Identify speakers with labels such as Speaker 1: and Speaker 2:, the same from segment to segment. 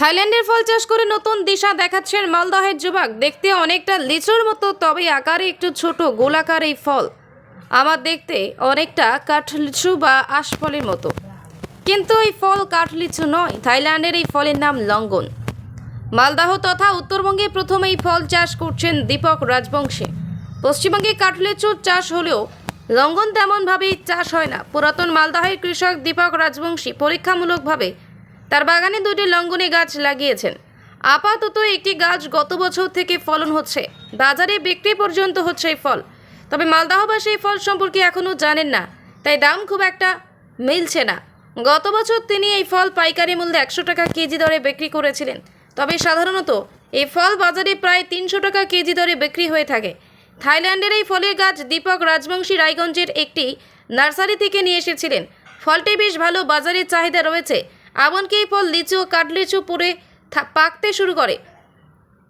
Speaker 1: থাইল্যান্ডের ফল চাষ করে নতুন দিশা দেখাচ্ছেন মালদহের যুবক। দেখতে অনেকটা লিচুর মতো, তবে আকারে একটু ছোট গোলাকার এই ফল। আমার দেখতে অনেকটা কাঠলিচু বা আশফলের মতো, কিন্তু এই ফল কাঠলিচু নয়। থাইল্যান্ডের এই ফলের নাম লঙ্গন। মালদহ তথা উত্তরবঙ্গে প্রথম এই ফল চাষ করছেন দীপক রাজবংশী। পশ্চিমবঙ্গে কাঠলিচুর চাষ হলেও লঙ্গন তেমনভাবেই চাষ হয় না। পুরাতন মালদহের কৃষক দীপক রাজবংশী পরীক্ষামূলকভাবে তার বাগানে দুটি লঙ্গনে গাছ লাগিয়েছেন। আপাতত একটি গাছ গত বছর থেকে ফলন হচ্ছে, বাজারে বিক্রি পর্যন্ত হচ্ছে এই ফল। তবে মালদহবাসী এই ফল সম্পর্কে এখনও জানেন না, তাই দাম খুব একটা মিলছে না। গত বছর তিনি এই ফল পাইকারি মূল্যে 100 টাকা কেজি দরে বিক্রি করেছিলেন। তবে সাধারণত এই ফল বাজারে প্রায় 300 টাকা কেজি দরে বিক্রি হয়ে থাকে। থাইল্যান্ডের এই ফলের গাছ দীপক রাজবংশী রায়গঞ্জের একটি নার্সারি থেকে নিয়ে এসেছিলেন। ফলটি বেশ ভালো বাজারে চাহিদা রয়েছে। এমনকি এই ফল লিচু ও কাঠলিচু পরে পাকতে শুরু করে,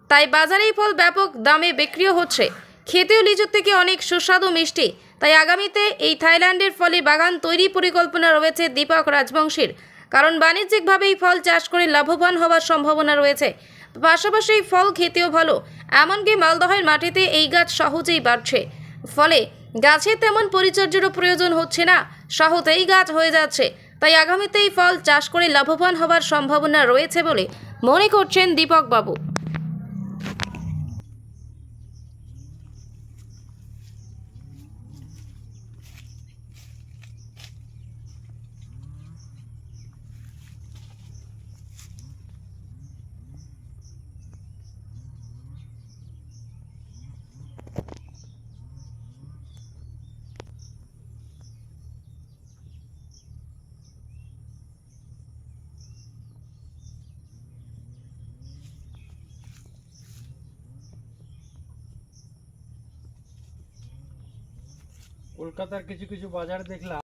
Speaker 1: তাই বাজারে এই ফল ব্যাপক দামে বিক্রিও হচ্ছে। খেতেও লিচুর থেকে অনেক সুস্বাদু মিষ্টি। তাই আগামীতে এই থাইল্যান্ডের ফলে বাগান তৈরির পরিকল্পনা রয়েছে দীপক রাজবংশীর, কারণ বাণিজ্যিকভাবে এই ফল চাষ করে লাভবান হওয়ার সম্ভাবনা রয়েছে। পাশাপাশি এই ফল খেতেও ভালো। এমনকি মালদহের মাটিতে এই গাছ সহজেই বাড়ছে, ফলে গাছে তেমন পরিচর্যারও প্রয়োজন হচ্ছে না, সহজেই গাছ হয়ে যাচ্ছে। তাই আগামীতে এই ফল চাষ করে লাভবান হওয়ার সম্ভাবনা রয়েছে বলে মনে করছেন দীপক বাবু।
Speaker 2: কলকাতার কিছু কিছু বাজার দেখলাম